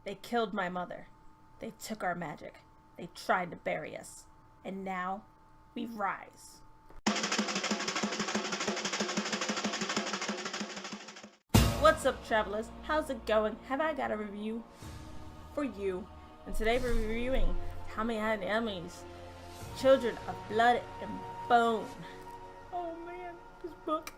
They killed my mother. They took our magic. They tried to bury us. And now we rise. What's up, travelers? How's it going? Have I got a review for you? And today we're reviewing TAMER, Children of Blood and Bone. Oh man, this book.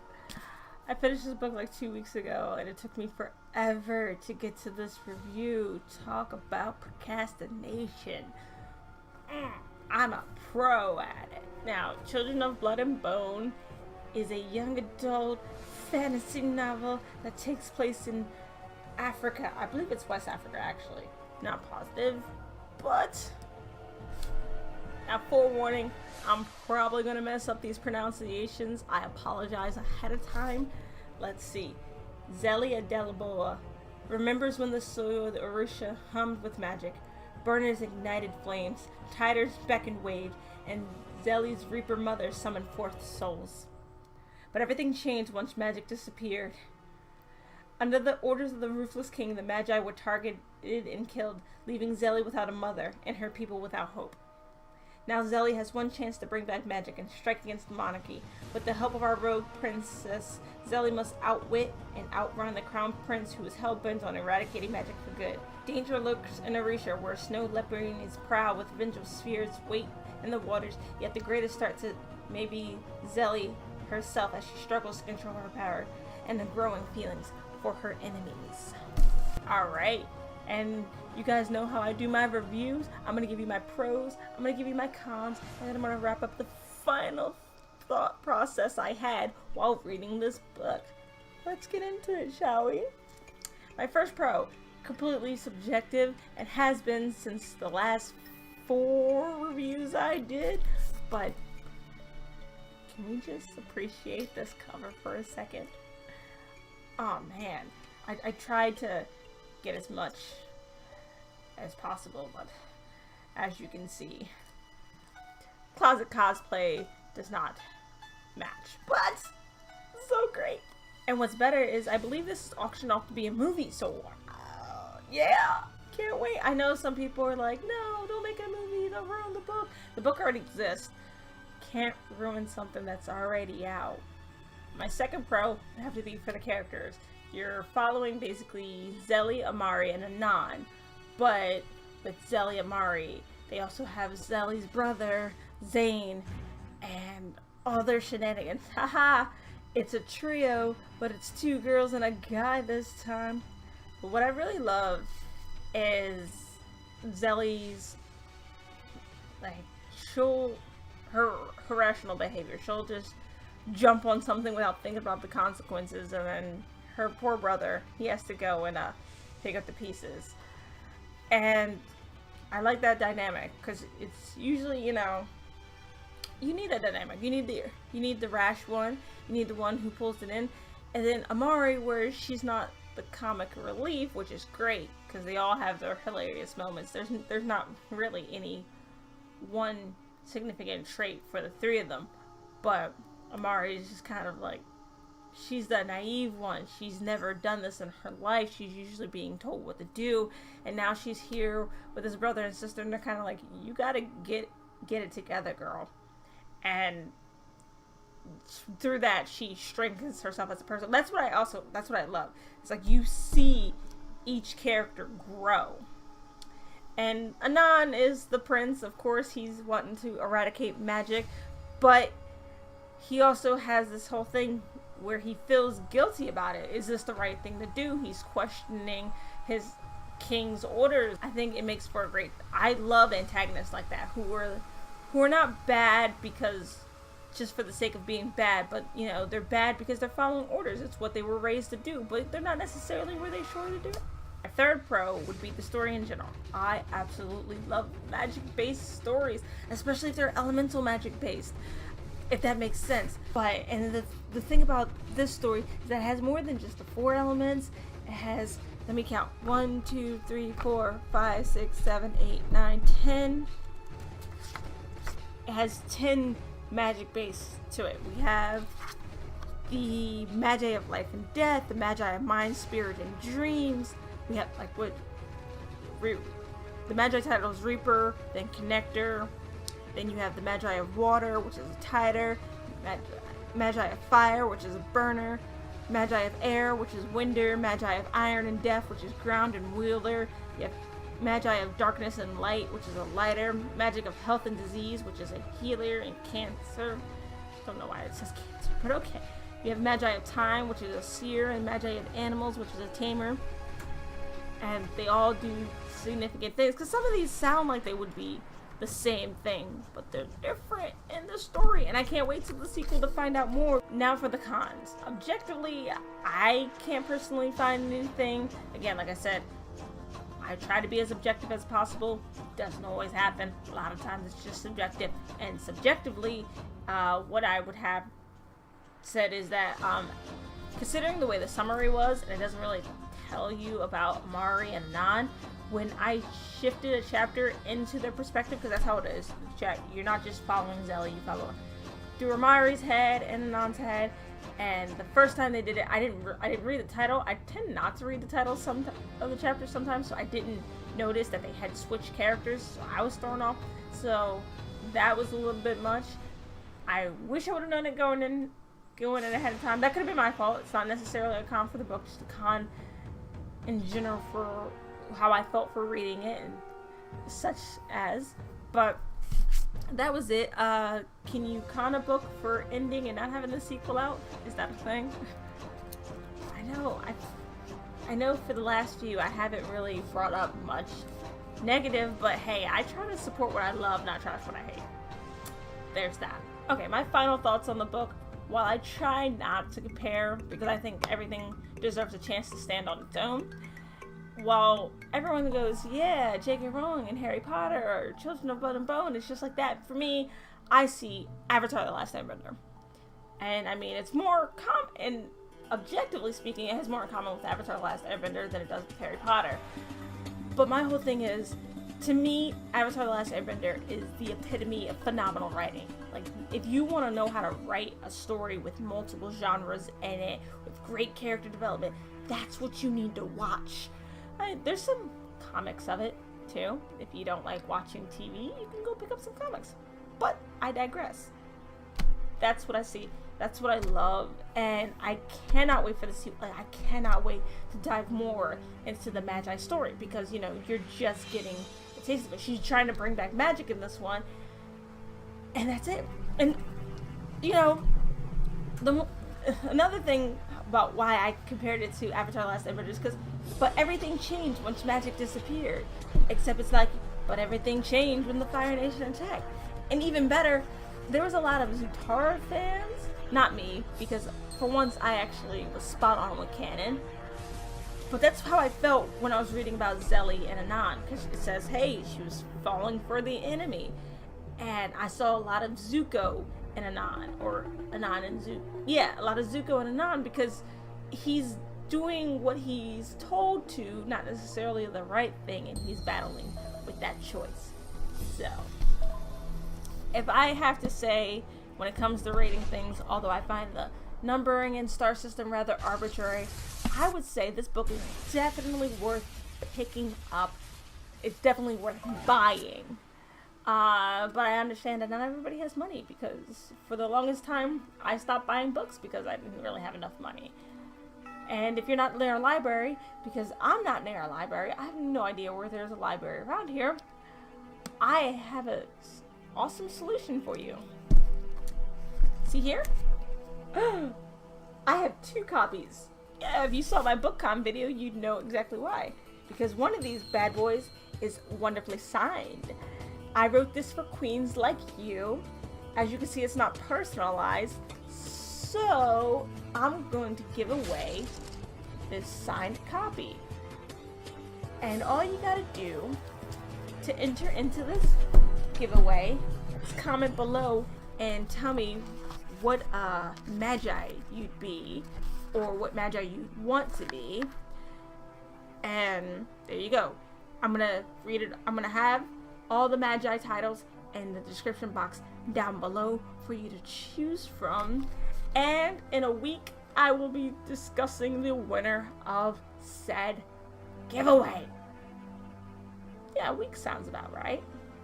I finished this book like 2 weeks ago, and it took me forever to get to this review. Talk about procrastination. I'm a pro at it. Now, Children of Blood and Bone is a young adult fantasy novel that takes place in Africa. I believe it's West Africa, actually. Not positive, but now, forewarning, I'm probably going to mess up these pronunciations. I apologize ahead of time. Let's see. Zelia Delaboa remembers when the soil of the Arusha hummed with magic. Burners ignited flames, Tiders beckoned waved, and Zeli's Reaper mother summoned forth souls. But everything changed once magic disappeared. Under the orders of the ruthless king, the Magi were targeted and killed, leaving Zeli without a mother and her people without hope. Now Zeli has one chance to bring back magic and strike against the monarchy. With the help of our rogue princess, Zeli must outwit and outrun the crown prince who is hell-bent on eradicating magic for good. Danger lurks in Arusha, where snow leopards prowl with vengeful spheres wait in the waters, yet the greatest threat to maybe Zeli herself as she struggles to control her power and the growing feelings for her enemies. Alright. And you guys know how I do my reviews. I'm going to give you my pros, I'm going to give you my cons, and then I'm going to wrap up the final thought process I had while reading this book. Let's get into it, shall we? My first pro, completely subjective, and has been since the last 4 reviews I did, but can we just appreciate this cover for a second? Oh man, I tried to get as much as possible, but as you can see, closet cosplay does not match, but so great. And what's better is I believe this is auctioned off to be a movie, so yeah, can't wait. I know some people are like, no, don't make a movie, they'll ruin the book. The book already exists. Can't ruin something that's already out. My second pro would have to be for the characters. You're following basically Zeli, Amari, and Anan. But with Zeli Amari, they also have Zeli's brother, Zane, and all their shenanigans. Haha! It's a trio, but it's 2 girls and a guy this time. But what I really love is Zeli's, like, her irrational behavior. She'll just jump on something without thinking about the consequences, and then her poor brother, he has to go and pick up the pieces. And I like that dynamic because it's usually, you know, you need a dynamic. You need the rash one, you need the one who pulls it in, and then Amari, where she's not the comic relief, which is great because they all have their hilarious moments. There's not really any one significant trait for the 3 of them, but Amari is just kind of like, she's the naive one. She's never done this in her life. She's usually being told what to do, and now she's here with his brother and sister, and they're kind of like, you gotta get it together, girl. And through that, she strengthens herself as a person. That's what I love. It's like you see each character grow. And Anan is the prince. Of course, he's wanting to eradicate magic, but he also has this whole thing where he feels guilty about it. Is this the right thing to do? He's questioning his king's orders. I think it makes for a great, I love antagonists like that who are not bad because just for the sake of being bad, but you know, they're bad because they're following orders. It's what they were raised to do, but they're not necessarily where they sure to do it. My third pro would be the story in general. I absolutely love magic-based stories, especially if they're elemental magic-based, if that makes sense. But, and the thing about this story is that it has more than just the 4 elements. It has, let me count, 1, 2, 3, 4, 5, 6, 7, 8, 9, 10. It has 10 magic base to it. We have the Maji of life and death, the Maji of mind, spirit, and dreams. We have like what the Magi title is Reaper, then Connector, then you have the Magi of Water, which is a titer, Magi of Fire, which is a burner, Magi of Air, which is Winder, Magi of Iron and Death, which is Ground and Wielder. You have Magi of Darkness and Light, which is a lighter, Magic of Health and Disease, which is a healer and Cancer. Don't know why it says Cancer, but okay. You have Magi of Time, which is a seer, and Magi of Animals, which is a tamer. And they all do significant things, because some of these sound like they would be the same thing, but they're different in the story, and I can't wait till the sequel to find out more. Now for the cons. Objectively, I can't personally find anything. Again, like I said, I try to be as objective as possible. Doesn't always happen. A lot of times it's just subjective. And subjectively, what I would have said is that, considering the way the summary was, and it doesn't really tell you about Mari and Anan, when I shifted a chapter into their perspective, because that's how it is. You're not just following Zelly, you follow through Amari's head and Anan's head. And the first time they did it, I didn't read the title. I tend not to read the title of the chapters sometimes, so I didn't notice that they had switched characters, so I was thrown off. So that was a little bit much. I wish I would have known it going in ahead of time. That could have been my fault. It's not necessarily a con for the book, just a con in general for how I felt for reading it and such as. But that was it. Can you con a book for ending and not having the sequel out? Is that a thing? I know for the last few I haven't really brought up much negative, but hey, I try to support what I love, not trash what I hate. There's that. Okay, my final thoughts on the book. While I try not to compare, because I think everything deserves a chance to stand on its own, while everyone goes, yeah, J.K. Rowling and Harry Potter or Children of Blood and Bone, it's just like that. For me, I see Avatar: The Last Airbender. And I mean, it's more and objectively speaking, it has more in common with Avatar: The Last Airbender than it does with Harry Potter. But my whole thing is, to me, Avatar: The Last Airbender is the epitome of phenomenal writing. Like, if you want to know how to write a story with multiple genres in it, with great character development, that's what you need to watch. There's some comics of it, too. If you don't like watching TV, you can go pick up some comics. But I digress. That's what I see. That's what I love. And I cannot wait for the sequel. I cannot wait to dive more into the Magi story. Because, you know, you're just getting a taste of it. She's trying to bring back magic in this one. And that's it. And, you know, another thing about why I compared it to Avatar: The Last Airbender is because, but everything changed once magic disappeared. Except it's like, but everything changed when the Fire Nation attacked. And even better, there was a lot of Zutara fans. Not me, because for once I actually was spot on with canon. But that's how I felt when I was reading about Zelly and Anan, because it says, hey, she was falling for the enemy. And I saw a lot of Zuko and Anan, or Anan and Zuko. Yeah, a lot of Zuko and Anan, because he's doing what he's told to, not necessarily the right thing, and he's battling with that choice. So, if I have to say, when it comes to rating things, although I find the numbering and star system rather arbitrary, I would say this book is definitely worth picking up. It's definitely worth buying. But I understand that not everybody has money, because for the longest time, I stopped buying books because I didn't really have enough money. And if you're not near a library, because I'm not near a library, I have no idea where there's a library around here, I have an awesome solution for you. See here? I have 2 copies. Yeah, if you saw my BookCon video, you'd know exactly why. Because one of these bad boys is wonderfully signed. I wrote this for queens like you. As you can see, it's not personalized. So, I'm going to give away this signed copy. And all you gotta do to enter into this giveaway is comment below and tell me what Magi you'd be, or what Magi you want to be. And there you go. I'm gonna read it. I'm gonna have all the Magi titles in the description box down below for you to choose from. And in a week, I will be discussing the winner of said giveaway. Yeah, a week sounds about right.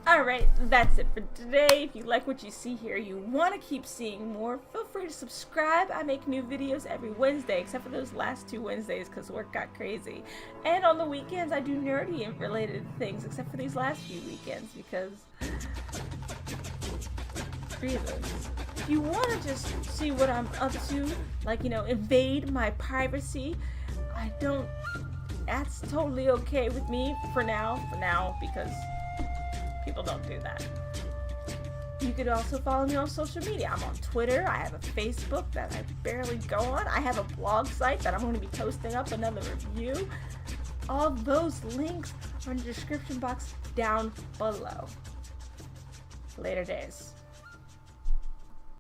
Alright, that's it for today. If you like what you see here, you want to keep seeing more, feel free to subscribe. I make new videos every Wednesday, except for those last 2 Wednesdays because work got crazy. And on the weekends, I do nerdy and related things, except for these last few weekends because reasons. If you want to just see what I'm up to, like, invade my privacy, that's totally okay with me for now, because people don't do that. You could also follow me on social media. I'm on Twitter. I have a Facebook that I barely go on. I have a blog site that I'm going to be posting up another review. All those links are in the description box down below. Later days.